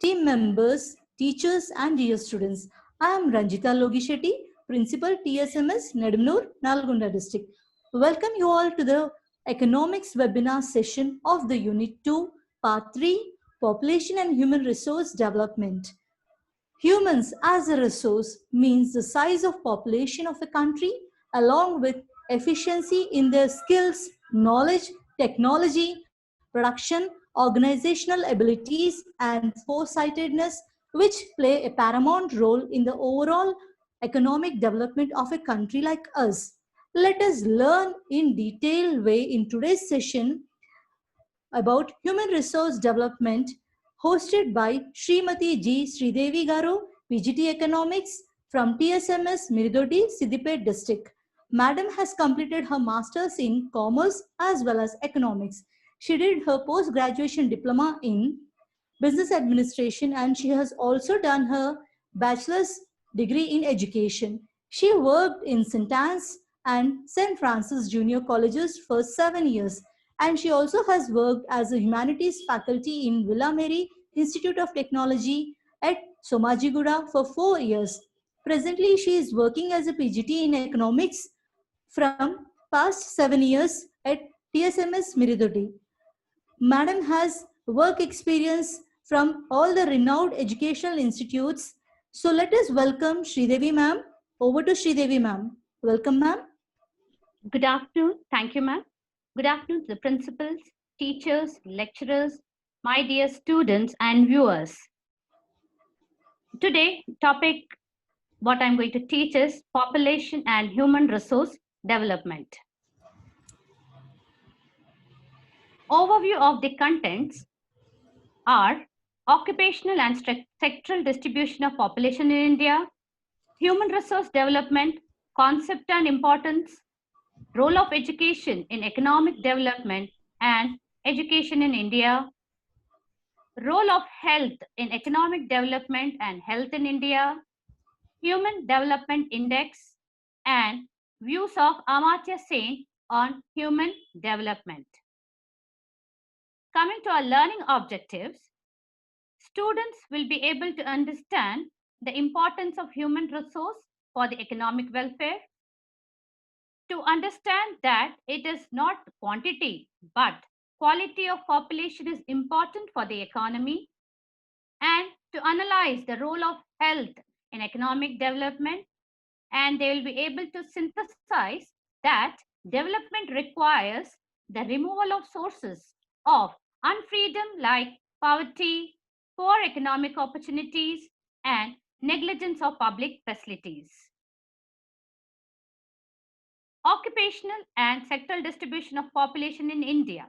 team members, teachers, and dear students. I am Ranjita Logishetty, Principal TSMS, Nedumnur, Nalgonda District. Welcome you all to the Economics webinar session of the Unit 2, Part 3, Population and Human Resource Development. Humans as a resource means the size of population of a country along with efficiency in their skills, knowledge, technology, production, organizational abilities, and foresightedness, which play a paramount role in the overall economic development of a country like us. Let us learn in detailed way in today's session about human resource development hosted by Srimati G. Sridevi Garu, PGT Economics from TSMS Miridodi, Siddipet District. Madam has completed her master's in commerce as well as economics. She did her post-graduation diploma in business administration and she has also done her bachelor's degree in education. She worked in St. Anne's and St. Francis Junior Colleges for 7 years and she also has worked as a humanities faculty in Villa Mary Institute of Technology at Somajiguda for 4 years. Presently, she is working as a PGT in economics from past 7 years at TSMS Miridodi. Madam has work experience from all the renowned educational institutes. So let us welcome Sridevi ma'am. Over to Sridevi ma'am. Welcome ma'am. Good afternoon. Thank you, ma'am. Good afternoon to the principals, teachers, lecturers, my dear students and viewers. Today, topic what I'm going to teach is population and human resource development. Overview of the contents are occupational and sectoral distribution of population in India, human resource development, concept and importance, role of education in economic development and education in India, role of health in economic development and health in India, Human Development Index, and views of Amartya Sen on human development. Coming to our learning objectives, students will be able to understand the importance of human resource for the economic welfare, to understand that it is not quantity but quality of population is important for the economy, and to analyze the role of health in economic development, and they will be able to synthesize that development requires the removal of sources of unfreedom like poverty, poor economic opportunities, and negligence of public facilities. Occupational and sectoral distribution of population in India.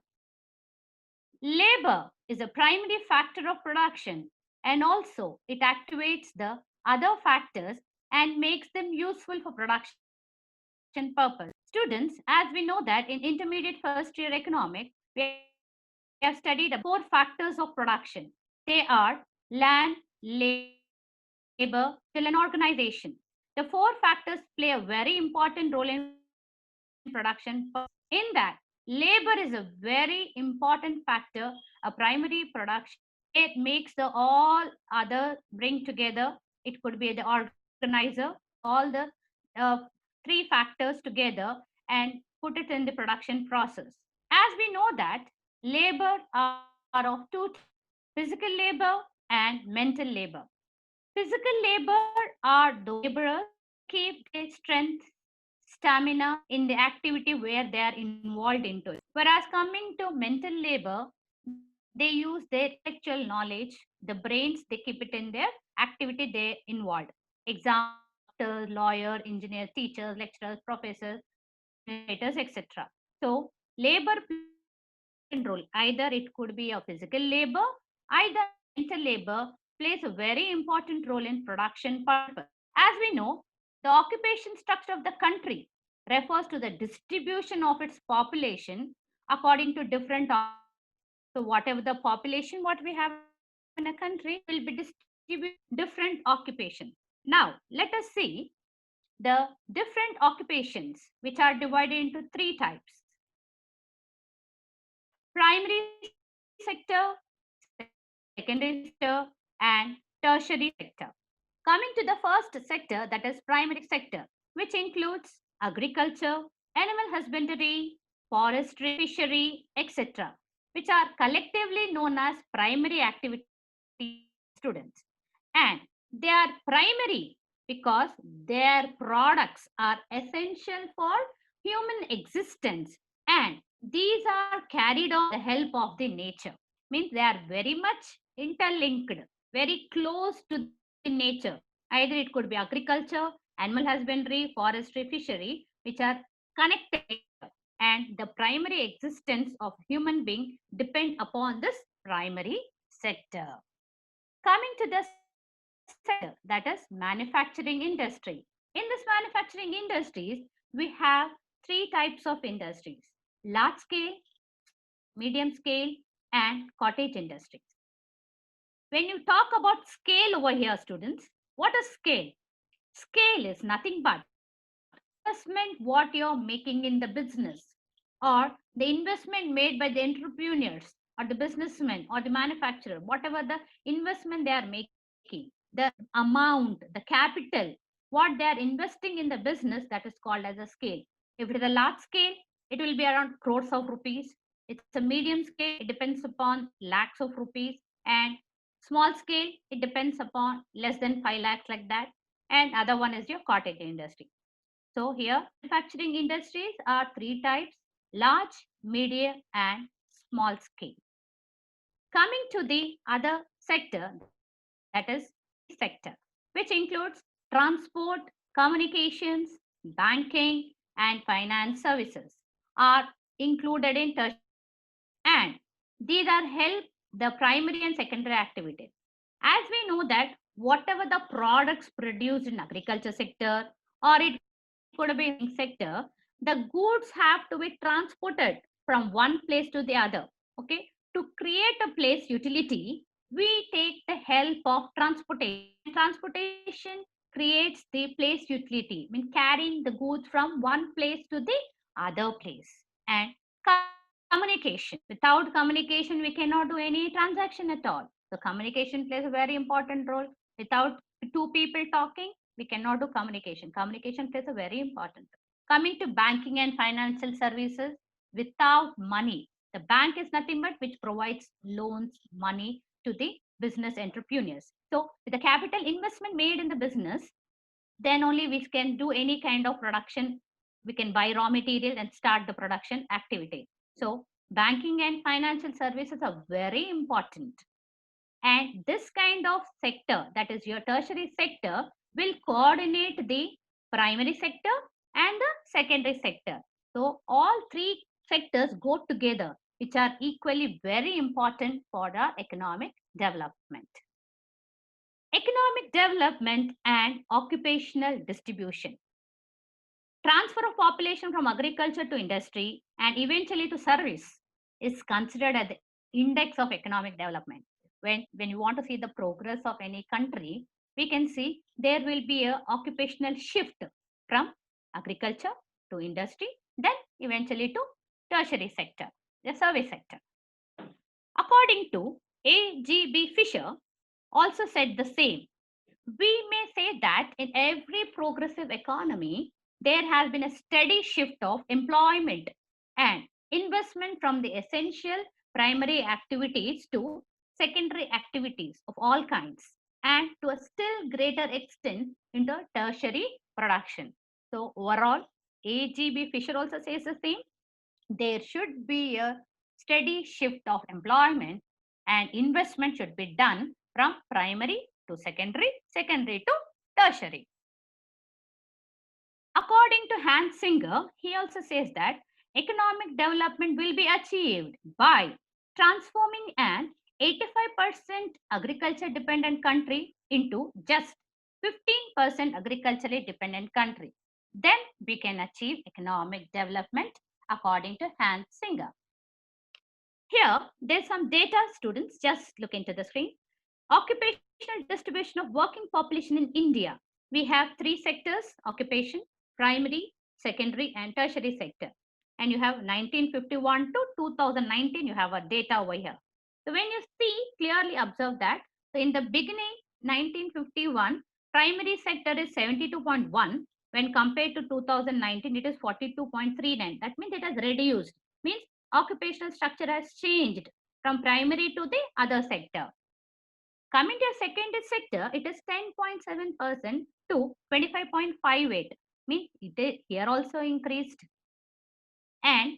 Labor is a primary factor of production and also it activates the other factors and makes them useful for production purpose. Students, as we know that in intermediate first year economics, we have studied the 4 factors of production. They are land, labor, till an organization. The 4 factors play a very important role in production. In that, labor is a very important factor, a primary production. It makes the all other bring together. It could be the organizer, all the 3 factors together and put it in the production process. As we know that labor are of 2 types, physical labor and mental labor. Physical labor are the laborers keep their strength, stamina in the activity where they are involved into it. Whereas coming to mental labor, they use their intellectual knowledge, the brains, they keep it in their activity they involved. Example, doctors, lawyer, engineers, teachers, lecturers, professors, administrators, etc. So labor plays a role. Either it could be a physical labor, either mental labor plays a very important role in production purpose. As we know, the occupation structure of the country refers to the distribution of its population according to different. So whatever the population what we have in a country will be distributed different occupations. Now let us see the different occupations which are divided into 3 types. Primary sector, secondary sector, and tertiary sector. Coming to the first sector, that is primary sector, which includes agriculture, animal husbandry, forestry, fishery, etc., which are collectively known as primary activities students. And they are primary because their products are essential for human existence, and these are carried on the help of the nature. Means they are very much interlinked, very close to the nature. Either it could be agriculture, animal husbandry, forestry, fishery, which are connected, and the primary existence of human being depend upon this primary sector. Coming to the second sector, that is manufacturing industry. In this manufacturing industries, we have three types of industries: large scale, medium scale, and cottage industries. When you talk about scale over here, students, what is scale? Scale is nothing but investment what you're making in the business, or the investment made by the entrepreneurs or the businessman or the manufacturer, whatever the investment they are making, the amount, the capital, what they are investing in the business, that is called as a scale. If it is a large scale, it will be around crores of rupees. It's a medium scale, it depends upon lakhs of rupees, and small scale, it depends upon less than 5 lakhs, like that. And other one is your cottage industry. So here, manufacturing industries are three types: large, medium, and small scale. Coming to the other sector, that is sector, which includes transport, communications, banking, and finance services are included in tertiary sector. And these are help the primary and secondary activities. As we know that whatever the products produced in agriculture sector, or it could be in mining sector, the goods have to be transported from one place to the other. Okay, to create a place utility, we take the help of transportation, and transportation creates the place utility, I mean carrying the goods from one place to the other place. And communication, without communication we cannot do any transaction at all. So communication plays a very important role. Without two people talking, we cannot do communication. Communication plays a very important role. Coming to banking and financial services, without money, the bank is nothing but which provides loans, money to the business entrepreneurs. So with the capital investment made in the business, then only we can do any kind of production. We can buy raw material and start the production activity. So banking and financial services are very important. And this kind of sector, that is your tertiary sector, will coordinate the primary sector and the secondary sector. So all three sectors go together, which are equally very important for the economic development. Economic development and occupational distribution. Transfer of population from agriculture to industry and eventually to service is considered as the index of economic development. When you want to see the progress of any country, we can see there will be a occupational shift from agriculture to industry, then eventually to tertiary sector, the service sector. According to A.G.B. Fisher, also said the same. We may say that in every progressive economy, there has been a steady shift of employment and investment from the essential primary activities to secondary activities of all kinds, and to a still greater extent into tertiary production. So overall, A.G.B. Fisher also says the same. There should be a steady shift of employment, and investment should be done from primary to secondary, secondary to tertiary. According to Hans Singer, he also says that economic development will be achieved by transforming an 85% agriculture dependent country into just 15% agriculturally dependent country. Then we can achieve economic development according to Hans Singer. Here, there's some data, students. Just look into the screen. Occupational distribution of working population in India. We have three sectors: occupation, primary, secondary, and tertiary sector. And you have 1951 to 2019, you have a data over here. So when you see, clearly observe that So in the beginning, 1951, primary sector is 72.1. When compared to 2019, it is 42.39. That means it has reduced. Means occupational structure has changed from primary to the other sector. Coming to secondary sector, it is 10.7% to 25.58. Means it is here also increased. And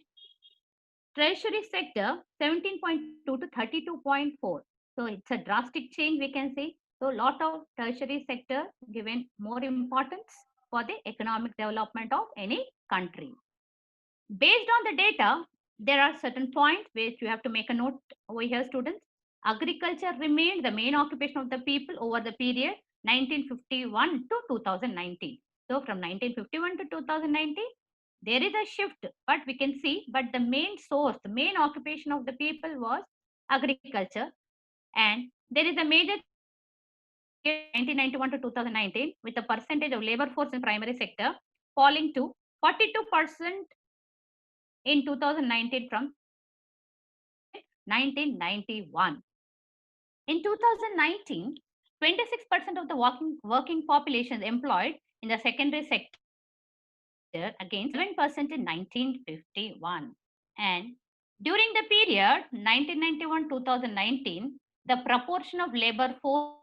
treasury sector 17.2 to 32.4. So it's a drastic change we can say. So lot of tertiary sector given more importance for the economic development of any country. Based on the data, there are certain points which you have to make a note over here, students. Agriculture remained the main occupation of the people over the period 1951 to 2019. So from 1951 to 2019, there is a shift, but we can see, but the main source, the main occupation of the people was agriculture. And there is a major 1991 to 2019 with the percentage of labor force in primary sector falling to 42% in 2019 from 1991. In 2019, 26% of the working population is employed in the secondary sector against 7% in 1951. And during the period 1991-2019, the proportion of labor force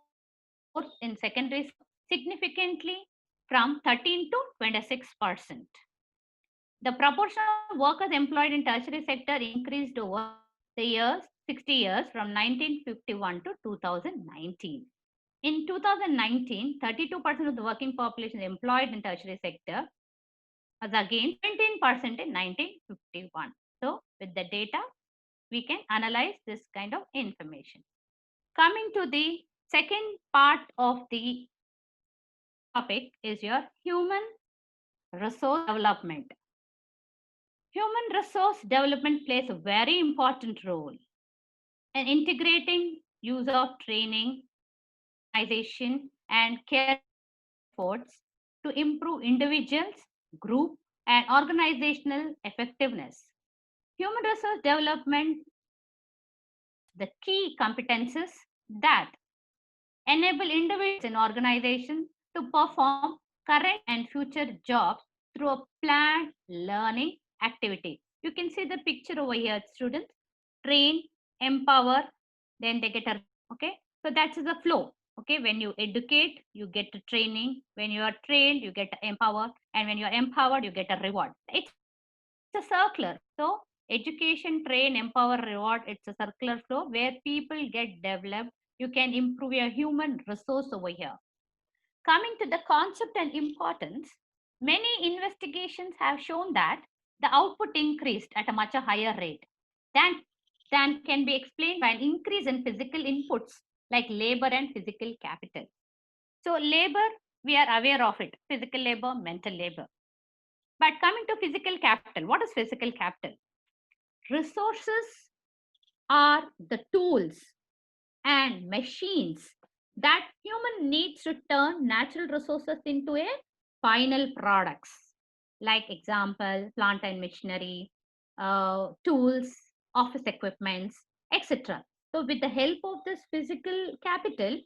in secondary significantly from 13 to 26%. The proportion of workers employed in tertiary sector increased over the years 60 years from 1951 to 2019. In 2019, 32% of the working population employed in tertiary sector was again 17% in 1951. So with the data, we can analyze this kind of information. Coming to the second part of the topic is your human resource development. Human resource development plays a very important role in integrating use of training, organization, and care efforts to improve individuals, group, and organizational effectiveness. Human resource development, the key competences that enable individuals in organizations to perform current and future jobs through a planned learning activity. You can see the picture over here, students. Train, empower, then they get a, okay? So that's the flow. Okay, when you educate, you get a training. When you are trained, you get empower. And when you are empowered, you get a reward. It's a circular. So education, train, empower, reward, it's a circular flow where people get developed. You can improve your human resource over here. Coming to the concept and importance, many investigations have shown that the output increased at a much higher rate than can be explained by an increase in physical inputs like labor and physical capital. So labor, we are aware of it, physical labor, mental labor. But coming to physical capital, what is physical capital? Resources are the tools and machines that human needs to turn natural resources into a final products. Like example, plant and machinery, tools, office equipments, etc. So with the help of this physical capital,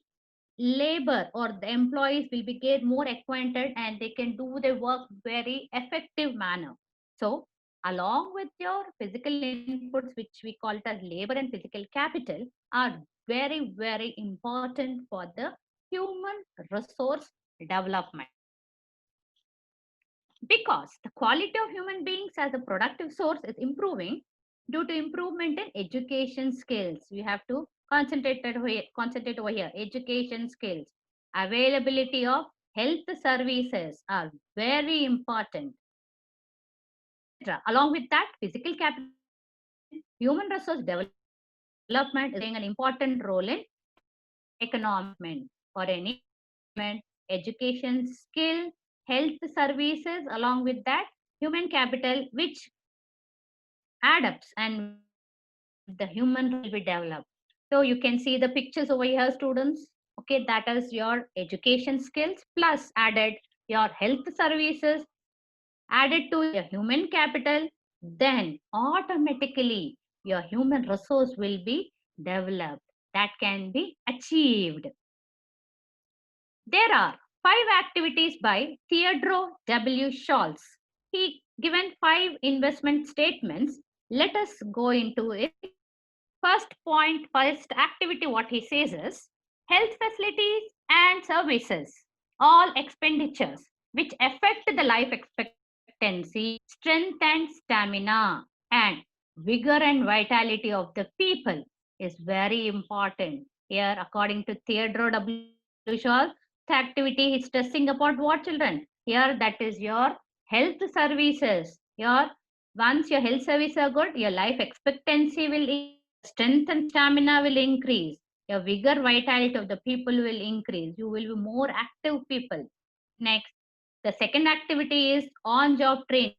labor or the employees will be get more acquainted and they can do their work very effective manner. So along with your physical inputs, which we call it as labor and physical capital, are very, very important for the human resource development. Because the quality of human beings as a productive source is improving due to improvement in education skills. We have to concentrate over here. Education skills, availability of health services are very important. Along with that, physical capital, human resource development is playing an important role in economic for any education skill, health services, along with that, human capital, which adapts and the human will be developed. So you can see the pictures over here, students. Okay, that is your education skills plus added your health services, added to your human capital, then automatically your human resource will be developed. that can be achieved. There are 5 activities by Theodore W. Schultz. He given 5 investment statements. Let us go into it. First point, first activity, what he says is health facilities and services, all expenditures which affect the life expectancy, strength and stamina, and vigor and vitality of the people is very important. Here, according to Theodore W. Schultz, the activity is stressing about what children? Here, that is your health services. Your once your health services are good, your life expectancy will increase, strength and stamina will increase, your vigor, vitality of the people will increase. You will be more active people. Next, the second activity is on-job training,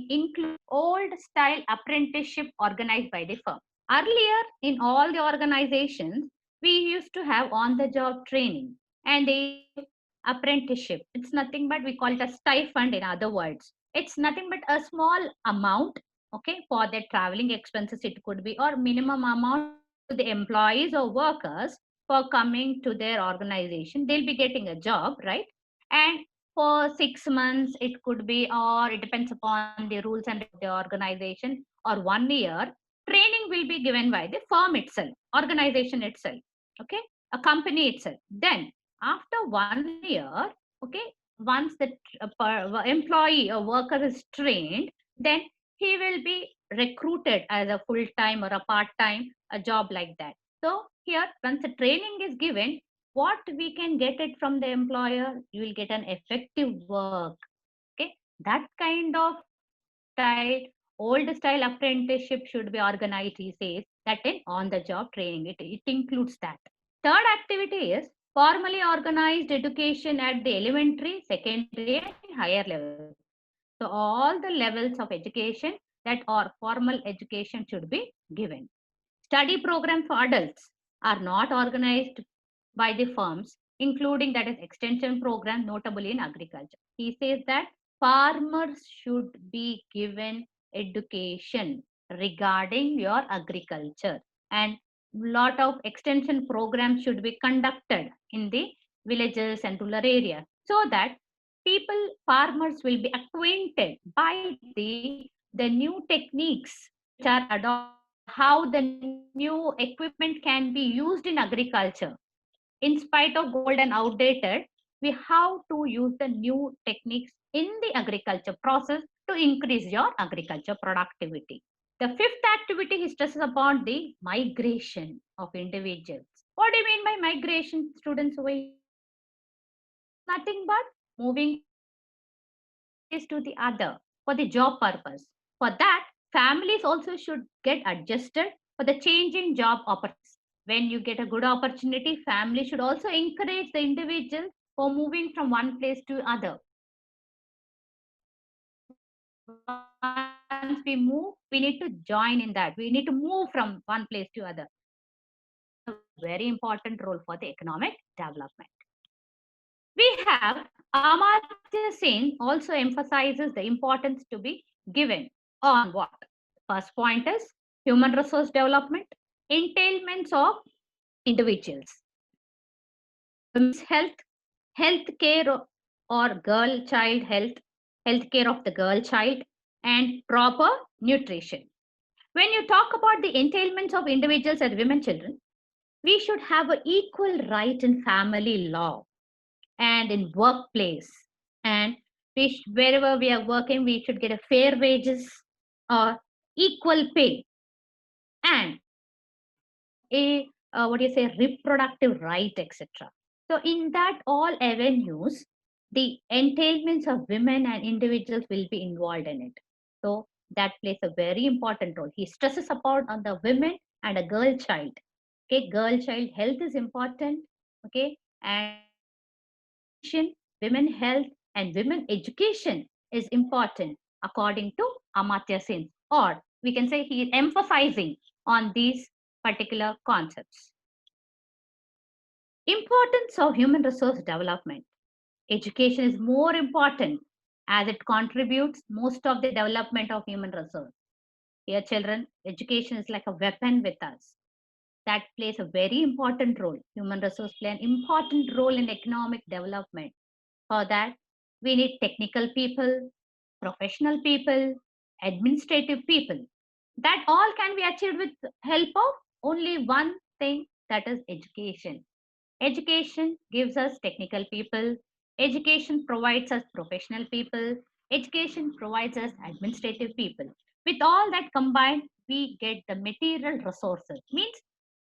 include old style apprenticeship organized by the firm. Earlier, in all the organizations, we used to have on-the-job training and they apprenticeship. It's nothing but we call it a stipend in other words. It's nothing but a small amount, okay, for their traveling expenses it could be, or minimum amount to the employees or workers for coming to their organization. They'll be getting a job, right? And for 6 months it could be, or it depends upon the rules and the organization, or 1 year training will be given by the firm itself, organization itself, okay, a company itself. Then after 1 year, okay, once the employee or worker is trained, then he will be recruited as a full time or a part time, a job like that. So here, once the training is given, what we can get it from the employer, you will get an effective work, okay. That kind of style, old style apprenticeship should be organized, he says, that in on the job training, it includes that. Third activity is formally organized education at the elementary, secondary, and higher levels. So all the levels of education that are formal education should be given. Study programs for adults are not organized by the firms, including that is extension program, notably in agriculture. He says that farmers should be given education regarding your agriculture, and lot of extension programs should be conducted in the villages and rural areas, so that people, farmers will be acquainted by the new techniques which are adopted, or how the new equipment can be used in agriculture. In spite of old and outdated, we have to use the new techniques in the agriculture process to increase your agriculture productivity. The fifth activity he stresses upon the migration of individuals. What do you mean by migration, students over here? Nothing but moving place to the other for the job purpose. For that, families also should get adjusted for the changing job opportunities. When you get a good opportunity, family should also encourage the individual for moving from one place to other. Once we move, we need to join in that. We need to move from one place to other. A very important role for the economic development. We have Amartya Sen also emphasizes the importance to be given on what? First point is human resource development, entailments of individuals, women's health, health care or girl child health, health care of the girl child, and proper nutrition. When you talk about the entailments of individuals and women children, we should have an equal right in family law and in workplace, and wherever we are working we should get a fair wages or equal pay, and a what do you say, reproductive right, etc. So in that all avenues, the entailments of women and individuals will be involved in it. So that plays a very important role. He stresses upon on the women and a girl child. Okay, girl child health is important, okay, and women health and women education is important according to Amartya Sen, or we can say he is emphasizing on these particular concepts. Importance of human resource development. Education is more important as it contributes most of the development of human resource. Here children, education is like a weapon with us. that plays a very important role. Human resource play an important role in economic development. For that, we need technical people, professional people, administrative people. That all can be achieved with help of only one thing, that is education. Education gives us technical people. Education provides us professional people. Education provides us administrative people. With all that combined, we get the material resources. Means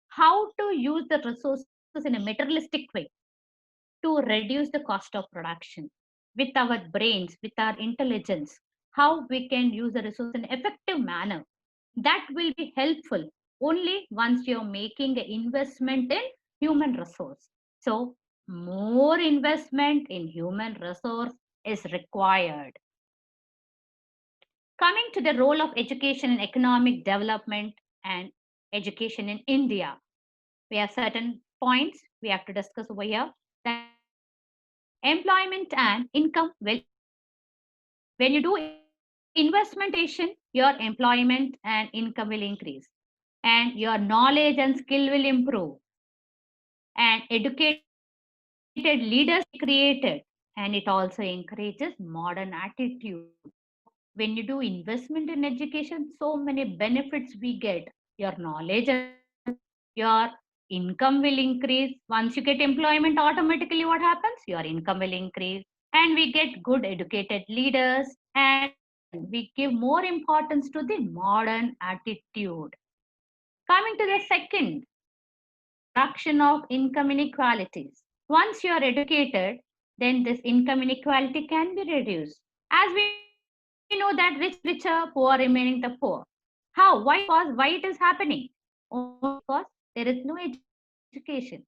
how to use the resources in a materialistic way to reduce the cost of production. With our brains, with our intelligence, how we can use the resource in an effective manner. That will be helpful only once you're making an investment in human resource. So more investment in human resource is required. Coming to the role of education in economic development and education in India, we have certain points we have to discuss over here. That employment and income will increase. When you do investmentation, your employment and income will increase, and your knowledge and skill will improve, and educated leaders created, and it also encourages modern attitude. When you do investment in education, so many benefits we get. Your knowledge and skill, your income will increase. Once you get employment, automatically what happens? Your income will increase, and we get good educated leaders, and we give more importance to the modern attitude. Coming to the second, reduction of income inequalities. Once you are educated, then this income inequality can be reduced. As we know that rich is richer, poor remaining the poor. How? Why? Because why it is happening? Only because there is no education.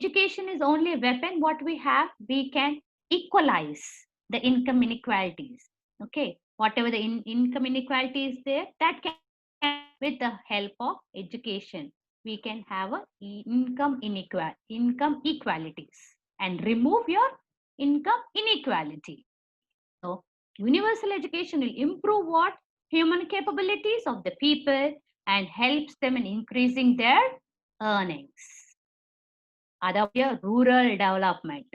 Education is only a weapon what we have. We can equalize the income inequalities. Okay, whatever the income inequality is there, that can with the help of education. We can have a income equalities and remove your income inequality. So universal education will improve what? Human capabilities of the people and helps them in increasing their earnings. Other rural development.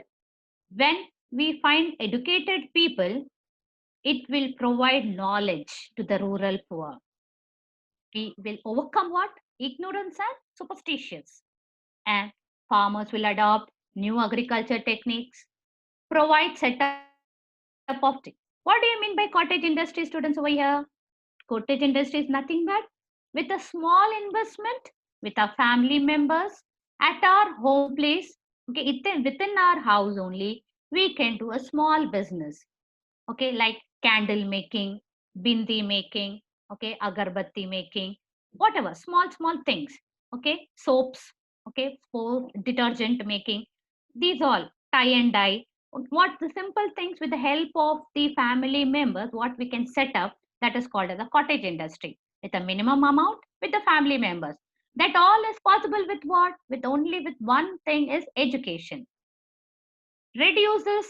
When we find educated people, it will provide knowledge to the rural poor. We will overcome what? Ignorance and superstitions. And farmers will adopt new agriculture techniques, provide setup of what do you mean by cottage industry, students over here? Cottage industry is nothing but with a small investment with our family members at our home place. Okay, within our house only, we can do a small business. Okay, like candle making, bindi making, okay, agarbatti making, whatever, small things. Okay, soaps, okay, for detergent making, these all, tie and dye. What the simple things with the help of the family members, what we can set up, that is called as a cottage industry with a minimum amount with the family members. That all is possible with what? With only with one thing is education. Reduces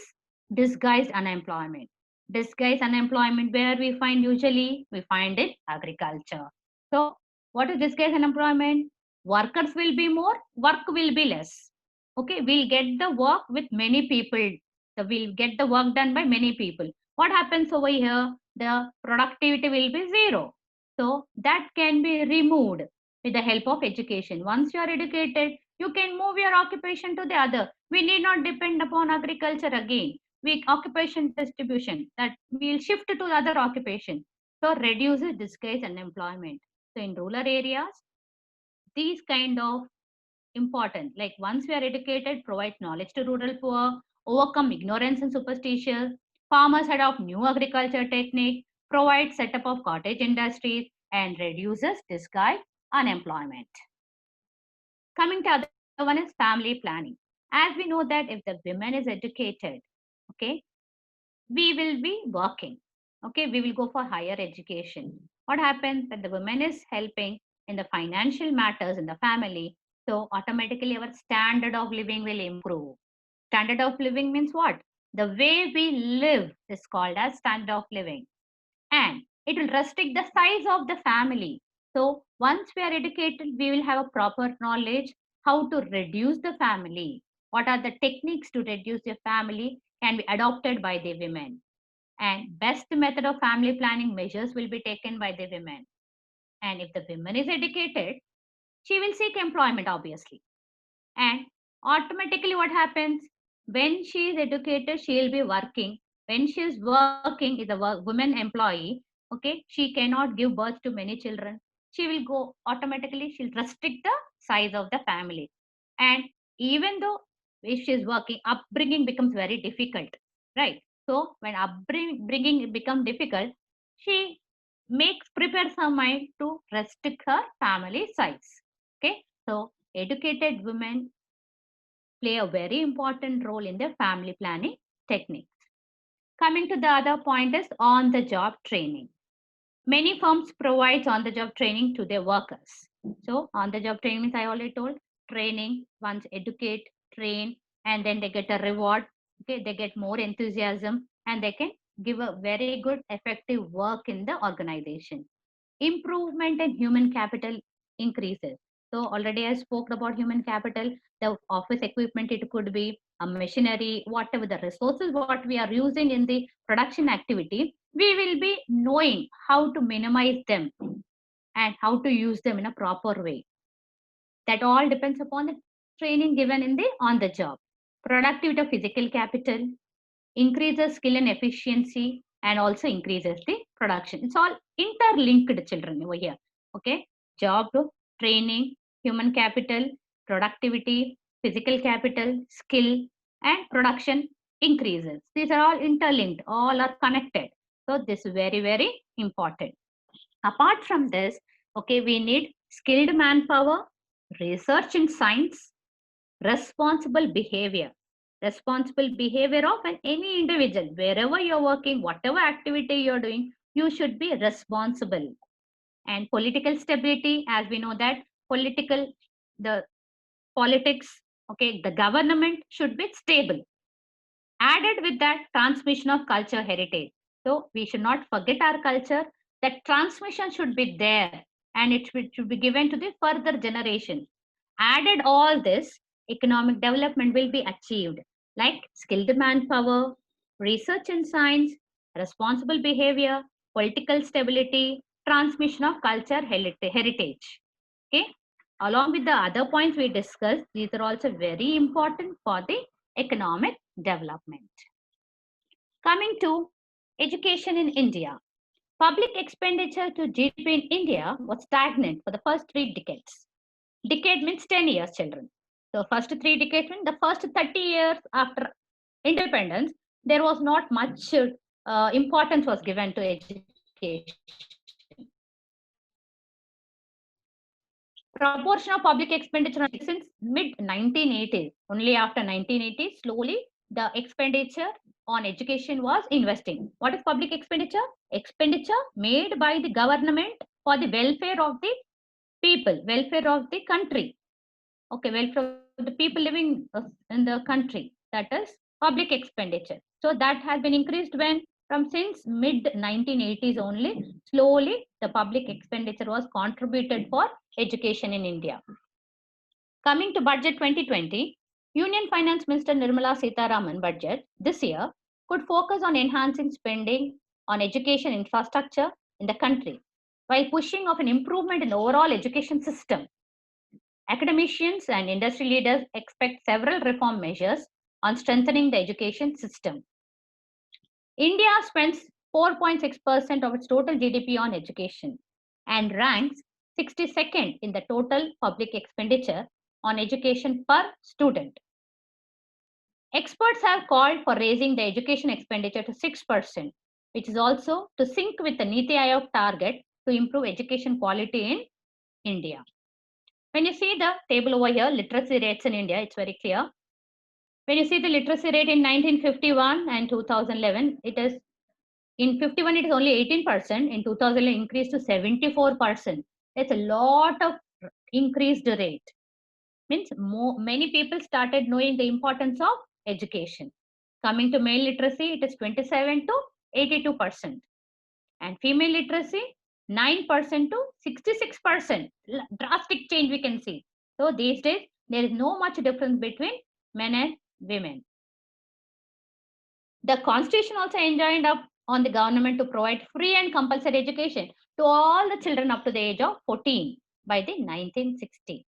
disguised unemployment. Disguised unemployment, where we find usually we find in agriculture. So what is disguised unemployment? Workers will be more, work will be less. Okay, we'll get the work with many people. So we'll get the work done by many people. What happens over here? The productivity will be zero. So that can be removed with the help of education. Once you are educated, you can move your occupation to the other. We need not depend upon agriculture again. We occupation distribution, that we'll shift to the other occupation. So reduces disguised unemployment. So in rural areas, these kind of important, like once we are educated, provide knowledge to rural poor, overcome ignorance and superstition, farmers adopt new agriculture technique, provide setup of cottage industries, and reduces disguised unemployment. Coming to other one is family planning. As we know that if the women is educated, okay, we will be working. Okay, we will go for higher education. What happens when the woman is helping in the financial matters in the family? So automatically our standard of living will improve. Standard of living means what? The way we live is called as standard of living. And it will restrict the size of the family. So once we are educated, we will have a proper knowledge how to reduce the family. What are the techniques to reduce your family can be adopted by the women. And best method of family planning measures will be taken by the women. And if the woman is educated, she will seek employment, obviously. And automatically, what happens when she is educated, she will be working. When she is working, is a woman employee, okay, she cannot give birth to many children. She will go automatically, she'll restrict the size of the family. And even though if she is working, upbringing becomes very difficult, right? So when upbringing become difficult, she prepares her mind to restrict her family size. Okay, so educated women play a very important role in the family planning techniques. Coming to the other point is on the job training. Many firms provide on the job training to their workers. So on the job training means I already told training, once educate, train, and then they get a reward. Okay, they get more enthusiasm and they can give a very good effective work in the organization. Improvement in human capital increases. So already I spoke about human capital, the office equipment, it could be a machinery, whatever the resources what we are using in the production activity, we will be knowing how to minimize them and how to use them in a proper way. That all depends upon the training given in the on the job. Productivity of physical capital increases skill and efficiency and also increases the production. It's all interlinked, children, over here. Okay, job, training, human capital, productivity, physical capital, skill, and production increases. These are all interlinked, all are connected. So this is very, very important. Apart from this, okay, we need skilled manpower, research in science, responsible behavior. Responsible behavior of any individual, wherever you're working, whatever activity you're doing, you should be responsible. And political stability, as we know that the politics, okay, the government should be stable. Added with that, transmission of culture heritage. So we should not forget our culture. That transmission should be there and it should be given to the further generation. Added all this, economic development will be achieved, like skilled manpower, research in science, responsible behavior, political stability, transmission of culture heritage. Okay, along with the other points we discussed, these are also very important for the economic development. Coming to education in India, public expenditure to GDP in India was stagnant for the first 3 decades. Decade means 10 years, children. So first 3 decades means the first 30 years after independence, there was not much importance was given to education. Proportion of public expenditure since mid 1980s, only after 1980, slowly the expenditure on education was investing. What is public expenditure? Expenditure made by the government for the welfare of the people, welfare of the country. Okay, welfare of the people living in the country. That is public expenditure. So that has been increased when from since mid 1980s only, slowly the public expenditure was contributed for education in India. Coming to budget 2020, Union Finance Minister Nirmala Sitharaman budget this year could focus on enhancing spending on education infrastructure in the country while pushing of an improvement in the overall education system. Academicians and industry leaders expect several reform measures on strengthening the education system. India spends 4.6% of its total GDP on education and ranks 62nd in the total public expenditure on education per student. Experts have called for raising the education expenditure to 6%, which is also to sync with the Niti Aayog target to improve education quality in India. When you see the table over here, literacy rates in India, it's very clear. When you see the literacy rate in 1951 and 2011, it is in 51 it is only 18%, in 2011 increased to 74%. It's a lot of increased rate. Means many people started knowing the importance of education. Coming to male literacy, it is 27 to 82%. And female literacy, 9% to 66%. Drastic change we can see. So these days, there is no much difference between men and women. The constitution also enjoined up on the government to provide free and compulsory education to all the children up to the age of 14 by the 1960.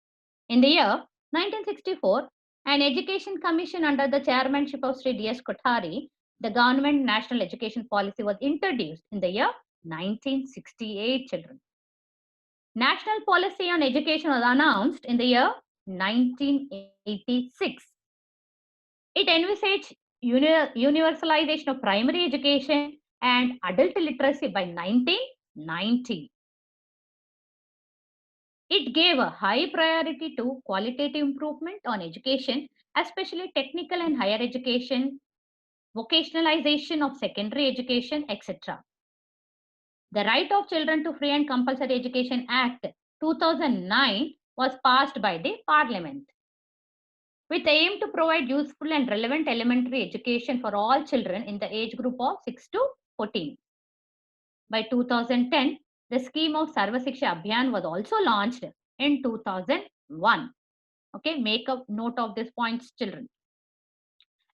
In the year 1964, an education commission under the chairmanship of Sri D.S. Kothari, the government national education policy was introduced in the year 1968, children. National policy on education was announced in the year 1986. It envisaged universalization of primary education and adult literacy by 1990. It gave a high priority to qualitative improvement on education, especially technical and higher education, vocationalization of secondary education, etc. The Right of Children to Free and Compulsory Education Act 2009 was passed by the Parliament with the aim to provide useful and relevant elementary education for all children in the age group of 6 to 14. By 2010, the scheme of Sarva Shiksha Abhiyan was also launched in 2001. Okay, make a note of these points, children.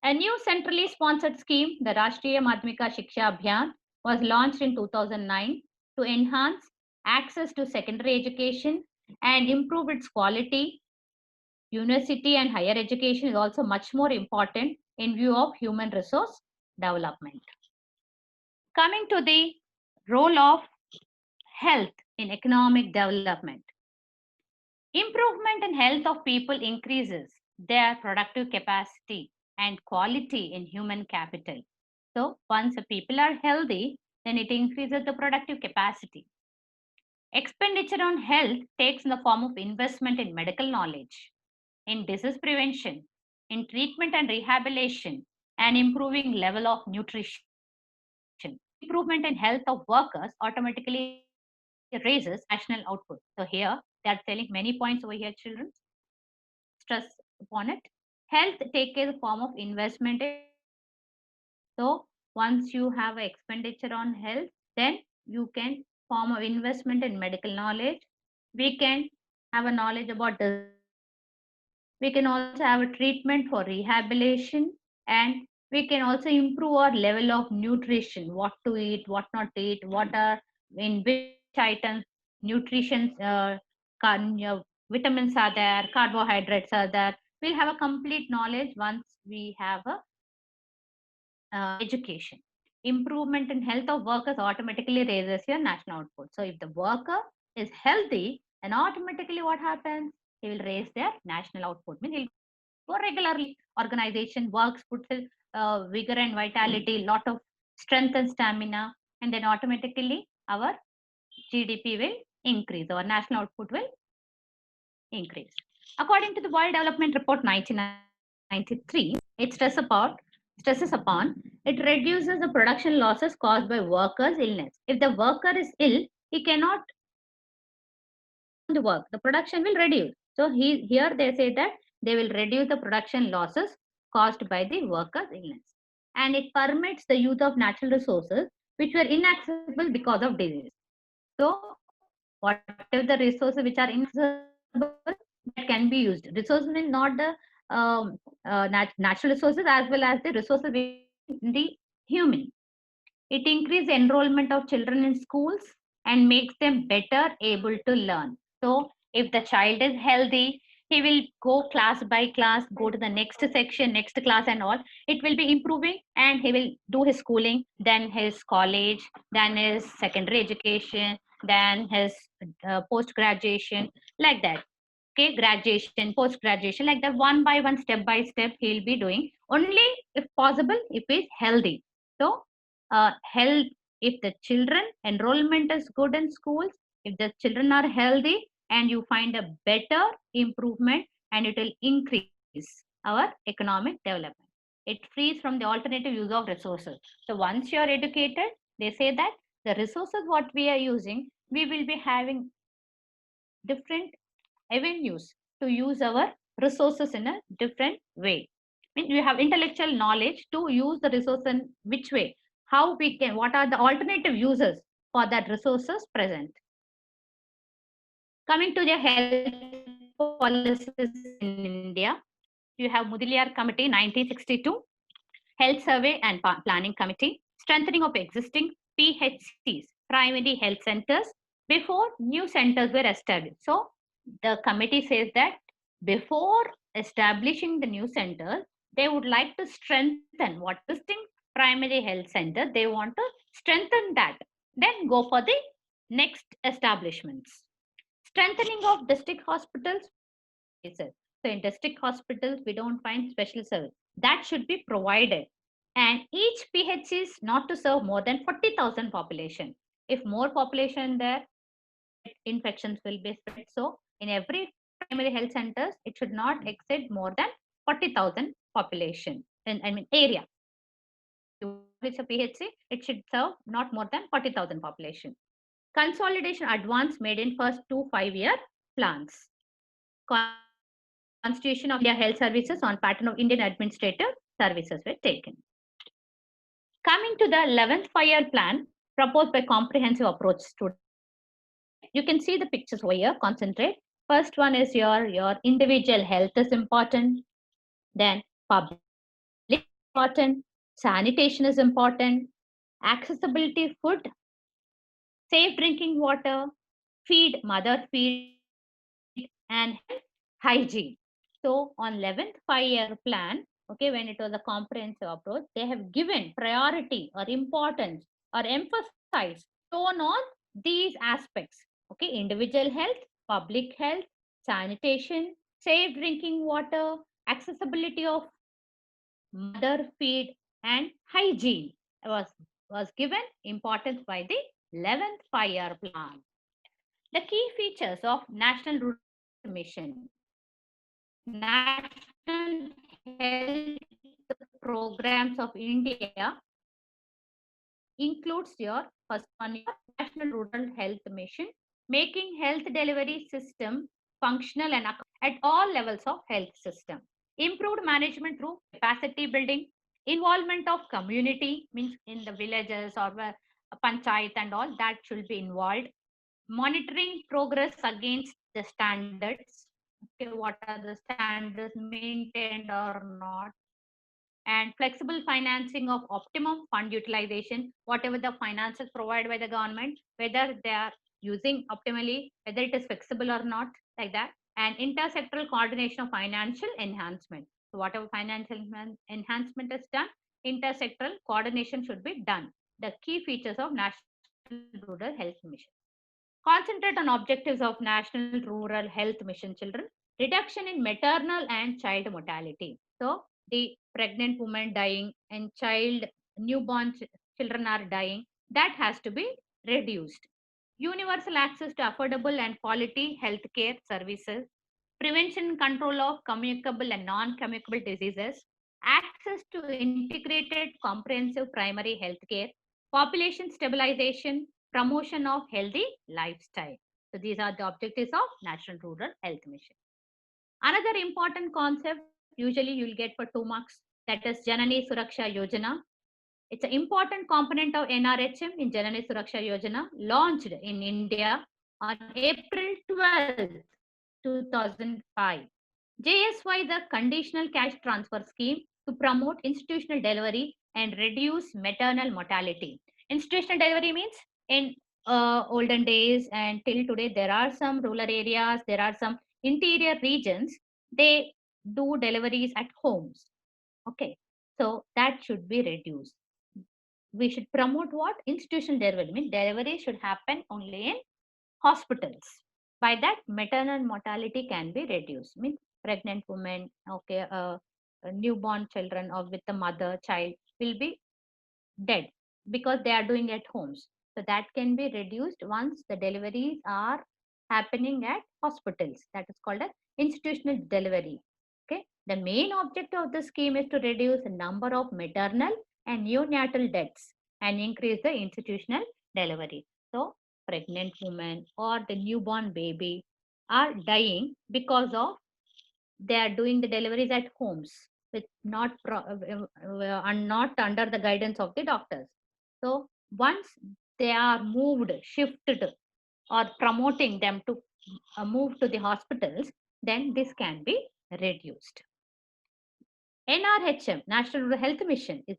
A new centrally sponsored scheme, the Rashtriya Madhyamika Shiksha Abhiyan, was launched in 2009 to enhance access to secondary education and improve its quality. University and higher education is also much more important in view of human resource development. Coming to the role of health in economic development. Improvement in health of people increases their productive capacity and quality in human capital. So once the people are healthy, then it increases the productive capacity. Expenditure on health takes in the form of investment in medical knowledge, in disease prevention, in treatment and rehabilitation, and improving level of nutrition. Improvement in health of workers automatically raises national output. So here they are telling many points over here, children. Stress upon it. Health take a form of investment. So once you have an expenditure on health, then you can form an investment in medical knowledge. We can have a knowledge about this. We can also have a treatment for rehabilitation, and we can also improve our level of nutrition, what to eat, what not to eat, what are in which items nutrition vitamins are there, carbohydrates are there. We'll have a complete knowledge once we have a education. Improvement in health of workers automatically raises your national output. So if the worker is healthy, then automatically what happens? He will raise their national output. Means he'll go regularly. Organization works, puts vigor and vitality, lot of strength and stamina, and then automatically our GDP will increase. Our national output will increase. According to the World Development Report 1993, it stresses upon it reduces the production losses caused by workers' illness. If the worker is ill, he cannot do the work. The production will reduce. So here they say that they will reduce the production losses caused by the worker's illness. And it permits the use of natural resources which were inaccessible because of disease. So whatever the resources which are inaccessible, that can be used. Resources mean not the natural resources as well as the resources in the human. It increases enrollment of children in schools and makes them better able to learn. So if the child is healthy, he will go class by class, go to the next section, next class and all. It will be improving and he will do his schooling, then his college, then his secondary education, then his post-graduation, like that. Okay, graduation, post-graduation, like that, one by one, step by step, he'll be doing only if possible, if he's healthy. So health, if the children enrollment is good in schools, if the children are healthy, and you find a better improvement, and it will increase our economic development. It frees from the alternative use of resources. So once you are educated, they say that the resources what we are using, we will be having different avenues to use our resources in a different way. I mean, you have intellectual knowledge to use the resource in which way, how we can, what are the alternative uses for that resources present. Coming to the health policies in India, you have Mudaliar Committee 1962, Health Survey and Planning Committee, strengthening of existing PHCs, primary health centers, before new centers were established. So the committee says that before establishing the new centers, they would like to strengthen what existing primary health center, they want to strengthen that, then go for the next establishments. Strengthening of district hospitals. So in district hospitals, we don't find special service. That should be provided. And each PHC is not to serve more than 40,000 population. If more population there, infections will be spread. So in every primary health centers, it should not exceed more than 40,000 population. I mean area. If it's a PHC, it should serve not more than 40,000 population. Consolidation advance made in first 2 5-year plans. Constitution of India Health Services on pattern of Indian administrative services were taken. Coming to the 11th 5-year plan proposed by comprehensive approach students. You can see the pictures over here, concentrate. First one is your individual health is important. Then public important, sanitation is important, accessibility food, safe drinking water, feed, mother feed, and hygiene. So on 11th 5-year plan, okay, when it was a comprehensive approach, they have given priority or importance or emphasized shown on these aspects. Okay, individual health, public health, sanitation, safe drinking water, accessibility of mother feed, and hygiene was given importance by the 11th 5-year plan. The key features of National Rural Mission. National Health Programs of India includes your first one, your National Rural Health Mission, making health delivery system functional and at all levels of health system. Improved management through capacity building, involvement of community, means in the villages or panchayat and all, that should be involved. Monitoring progress against the standards. Okay, what are the standards maintained or not? And flexible financing of optimum fund utilization, whatever the finances provided by the government, whether they are using optimally, whether it is flexible or not, like that. And intersectoral coordination of financial enhancement. So whatever financial enhancement is done, intersectoral coordination should be done. The key features of National Rural Health Mission. Concentrate on objectives of National Rural Health Mission children. Reduction in maternal and child mortality. So the pregnant woman dying and newborn children are dying, that has to be reduced. Universal access to affordable and quality healthcare services. Prevention and control of communicable and non-communicable diseases. Access to integrated comprehensive primary healthcare. Population stabilization, promotion of healthy lifestyle. So these are the objectives of National Rural Health Mission. Another important concept, usually you'll get for 2 marks, that is Janani Suraksha Yojana. It's an important component of NRHM in Janani Suraksha Yojana, launched in India on April 12, 2005. JSY, the conditional cash transfer scheme to promote institutional delivery and reduce maternal mortality. Institutional delivery means in olden days and till today, there are some rural areas, there are some interior regions, they do deliveries at homes. Okay, so that should be reduced. We should promote what? Institutional delivery. Means delivery should happen only in hospitals. By that, maternal mortality can be reduced. Means pregnant women, okay, newborn children or with the mother, child will be dead because they are doing at homes. So that can be reduced once the deliveries are happening at hospitals. That is called as institutional delivery. Okay. The main objective of the scheme is to reduce the number of maternal and neonatal deaths and increase the institutional delivery. So pregnant women or the newborn baby are dying because of they are doing the deliveries at homes with not under the guidance of the doctors. So once they are moved, shifted, or promoting them to move to the hospitals, then this can be reduced. NRHM, National Rural Health Mission, is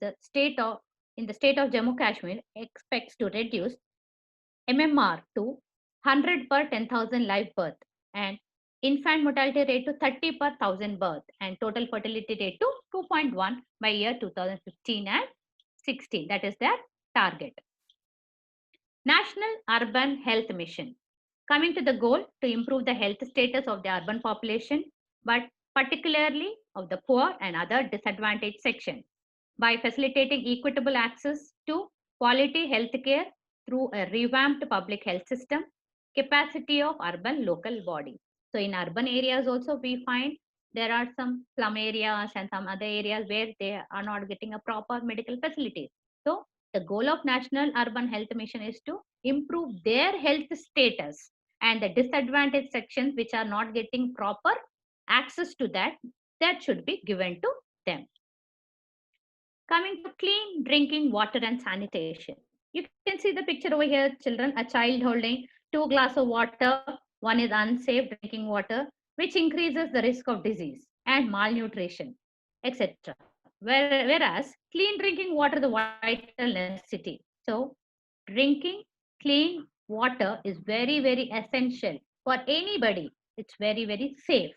in the state of Jammu Kashmir, expects to reduce MMR to 100 per 10,000 live birth and infant mortality rate to 30 per 1,000 birth and total fertility rate to 2.1 by year 2015 and 16. That is their target. National Urban Health Mission, coming to the goal to improve the health status of the urban population, but particularly of the poor and other disadvantaged sections, by facilitating equitable access to quality healthcare through a revamped public health system, capacity of urban local bodies. So in urban areas also we find there are some slum areas and some other areas where they are not getting a proper medical facilities. So the goal of National Urban Health Mission is to improve their health status, and the disadvantaged sections which are not getting proper access to that should be given to them. Coming to clean drinking water and sanitation. You can see the picture over here, children, a child holding 2 glasses of water. One is unsafe drinking water, which increases the risk of disease and malnutrition, etc. Whereas clean drinking water is a vital necessity. So drinking clean water is very, very essential for anybody. It's very, very safe.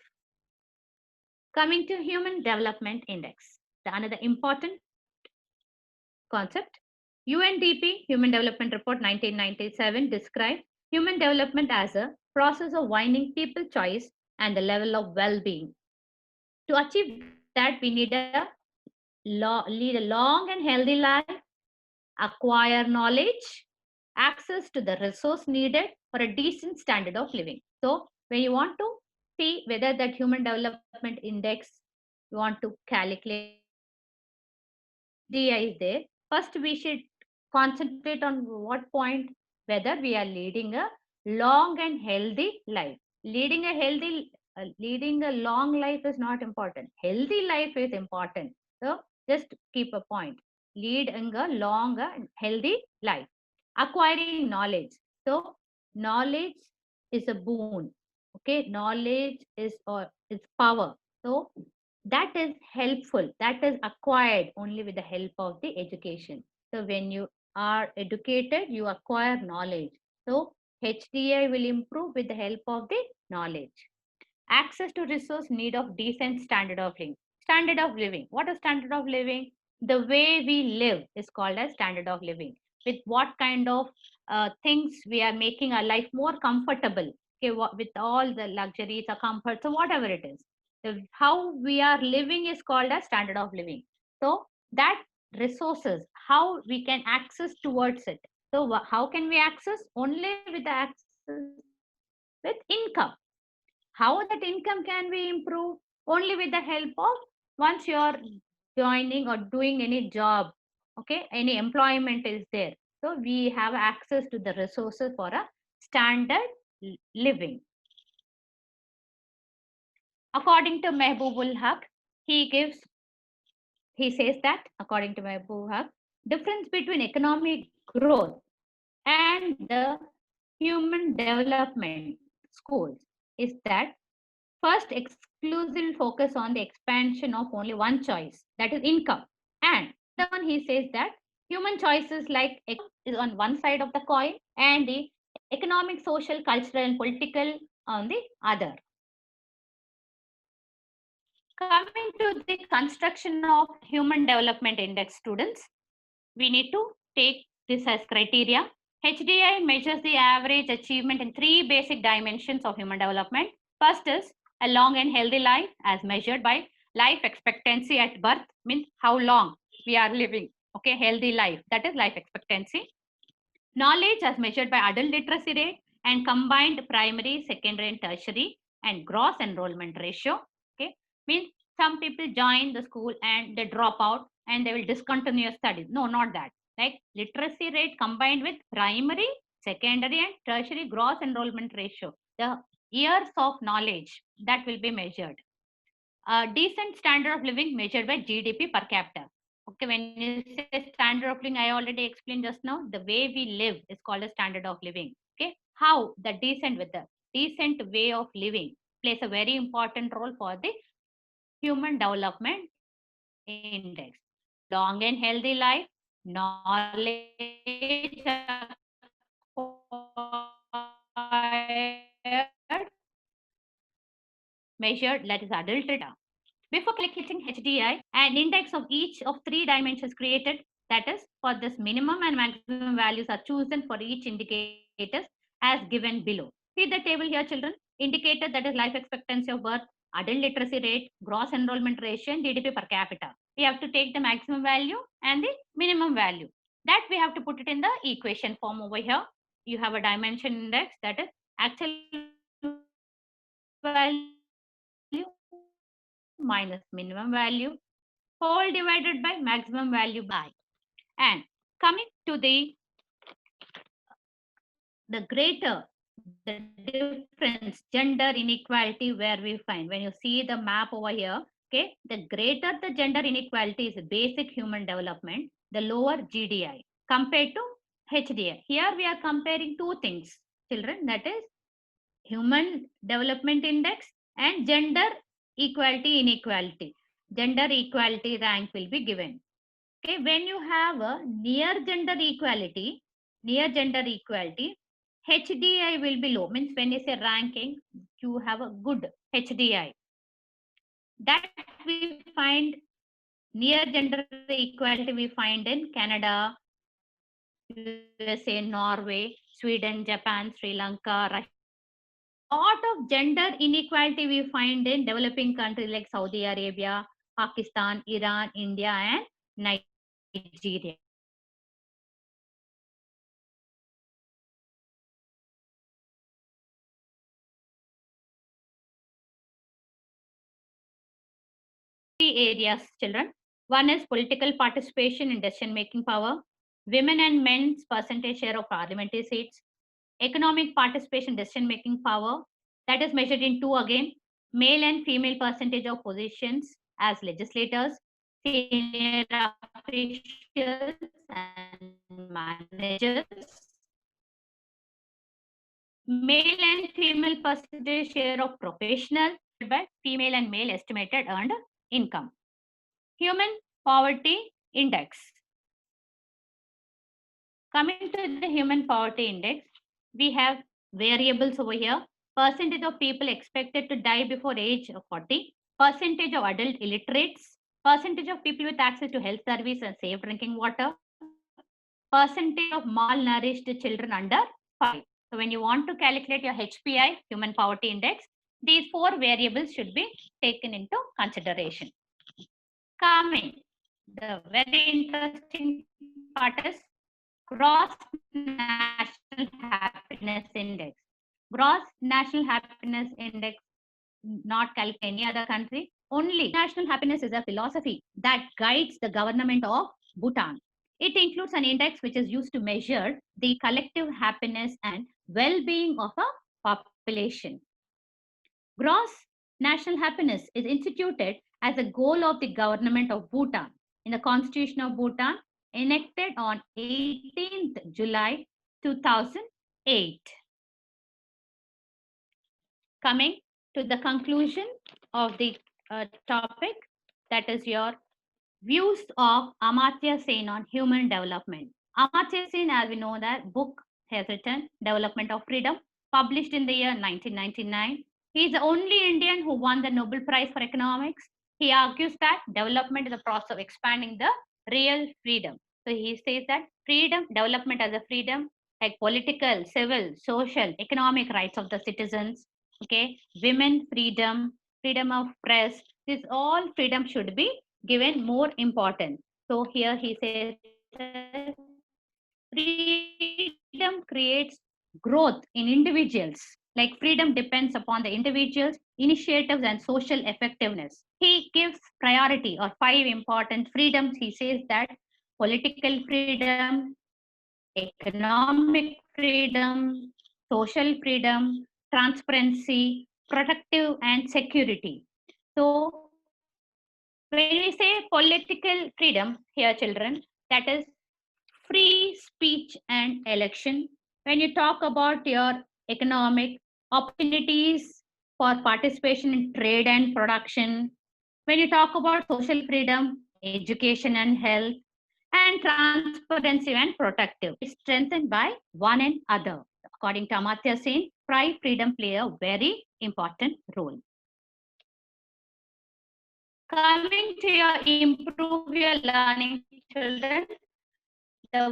Coming to Human Development Index, the another important concept. UNDP, Human Development Report 1997, describes human development as a process of widening people choice and the level of well-being. To achieve that, we need lead a long and healthy life, acquire knowledge, access to the resource needed for a decent standard of living. So when you want to see whether that human development index you want to calculate HDI is there, first we should concentrate on what point, whether we are leading a long and healthy life. Leading a long life is not important. Healthy life is important. So just keep a point. Leading a long and healthy life. Acquiring knowledge. So knowledge is a boon. Okay, knowledge is power. So that is helpful, that is acquired only with the help of the education. So when you are educated, you acquire knowledge. So HDI will improve with the help of the knowledge. Access to resource, need of decent standard of living. Standard of living, what is standard of living? The way we live is called as standard of living. With what kind of things we are making our life more comfortable, okay, with all the luxuries or comfort, so whatever it is, how we are living is called as standard of living. So that resources, how we can access towards it. So how can we access? Only with the access with income. How that income can be improved? Only with the help of, once you are joining or doing any job, okay, any employment is there. So we have access to the resources for a standard living. According to Mehboob Haq, he says that, according to Mehboob Haq, difference between economic growth and the human development schools is that first exclusive focus on the expansion of only one choice, that is income. And the one he says that human choices like is on one side of the coin and the economic, social, cultural and political on the other. Coming to the construction of Human Development Index, students, we need to take this as criteria. HDI measures the average achievement in 3 basic dimensions of human development. First is a long and healthy life as measured by life expectancy at birth, means how long we are living. Okay, healthy life, that is life expectancy. Knowledge as measured by adult literacy rate and combined primary, secondary and tertiary and gross enrollment ratio. Okay, means some people join the school and they drop out and they will discontinue studies. No, not that. Like literacy rate combined with primary, secondary and tertiary gross enrollment ratio. The years of knowledge that will be measured. Decent standard of living measured by GDP per capita. Okay, when you say standard of living, I already explained just now, the way we live is called a standard of living. Okay, how the decent way of living plays a very important role for the human development index. Long and healthy life, knowledge acquired, measured, that is adult data. Before calculating HDI, an index of each of 3 dimensions created, that is, for this minimum and maximum values are chosen for each indicators as given below. See the table here, children. Indicator, that is life expectancy of birth, adult literacy rate, gross enrollment ratio, and GDP per capita. We have to take the maximum value and the minimum value. That we have to put it in the equation form over here. You have a dimension index, that is actual value minus minimum value whole divided by maximum value by. And coming to the greater the difference, gender inequality, where we find, when you see the map over here, okay, the greater the gender inequality is basic human development, the lower GDI compared to HDI. Here we are comparing two things, children, that is human development index and gender equality inequality. Gender equality rank will be given. Okay, when you have a near gender equality, HDI will be low. Means when you say ranking, you have a good HDI. That we find near gender equality we find in Canada, USA, Norway, Sweden, Japan, Sri Lanka, Russia. Lot of gender inequality we find in developing countries like Saudi Arabia, Pakistan, Iran, India, and Nigeria. Areas, children. One is political participation in decision making power, women and men's percentage share of parliamentary seats, economic participation decision making power, that is measured in two again, male and female percentage of positions as legislators, senior officials and managers, male and female percentage share of professional by female and male estimated earned income. Human poverty index. Coming to the human poverty index, we have variables over here. Percentage of people expected to die before age of 40, percentage of adult illiterates, percentage of people with access to health service and safe drinking water, percentage of malnourished children under 5. So when you want to calculate your HPI, human poverty index, these 4 variables should be taken into consideration. Coming, the very interesting part is gross national happiness index. Gross national happiness index, not calculate any other country. Only national happiness is a philosophy that guides the government of Bhutan. It includes an index which is used to measure the collective happiness and well-being of a population. Gross national happiness is instituted as a goal of the government of Bhutan in the Constitution of Bhutan, enacted on 18th July 2008. Coming to the conclusion of the topic, that is your views of Amartya Sen on human development. Amartya Sen, as we know, that book has written Development of Freedom, published in the year 1999. He is the only Indian who won the Nobel Prize for Economics. He argues that development is a process of expanding the real freedom. So he says that freedom, development as a freedom, like political, civil, social, economic rights of the citizens, okay, women freedom, freedom of press, this all freedom should be given more importance. So here he says freedom creates growth in individuals. Like freedom depends upon the individuals, initiatives, and social effectiveness. He gives priority or 5 important freedoms. He says that political freedom, economic freedom, social freedom, transparency, protective, and security. So When we say political freedom here, children, that is free speech and election. When you talk about your economic opportunities for participation in trade and production, when you talk about social freedom, education and health, and transparency and protective, it's strengthened by one and other. According to Amartya Sen, pride, freedom play a very important role. Coming to your improve your learning, children,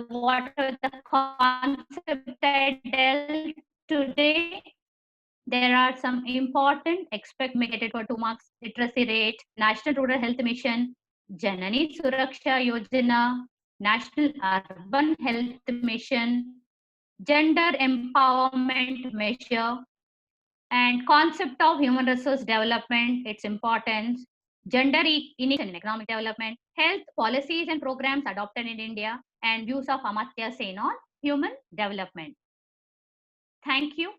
what are the concept I dealt today? There are some important expect make it for 2 marks literacy rate, National Rural Health Mission, Janani Suraksha Yojana, National Urban Health Mission, Gender Empowerment Measure, and concept of human resource development, its importance, gender initiation in economic development, health policies and programs adopted in India, and views of Amartya Sen on human development. Thank you.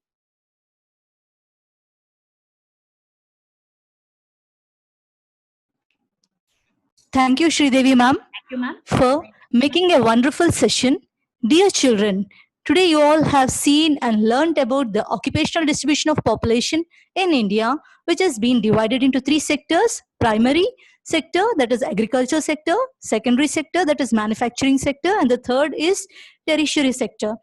Thank you, Sridevi ma'am, Thank you, ma'am. for making a wonderful session. Dear children, today you all have seen and learned about the occupational distribution of population in India, which has been divided into three sectors: primary sector, that is agriculture sector; secondary sector, that is manufacturing sector; and the third is tertiary sector.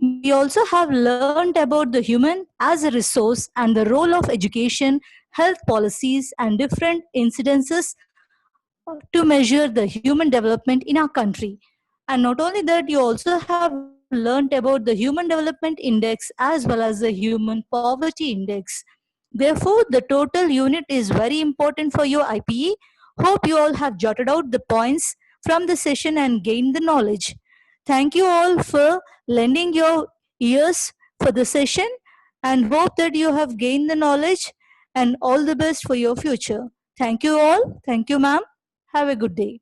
We also have learned about the human as a resource and the role of education, health policies, and different incidences to measure the human development in our country. And not only that, you also have learned about the Human Development Index as well as the Human Poverty Index. Therefore, the total unit is very important for your IPE. Hope you all have jotted out the points from the session and gained the knowledge. Thank you all for lending your ears for the session and hope that you have gained the knowledge and all the best for your future. Thank you all. Thank you, ma'am. Have a good day.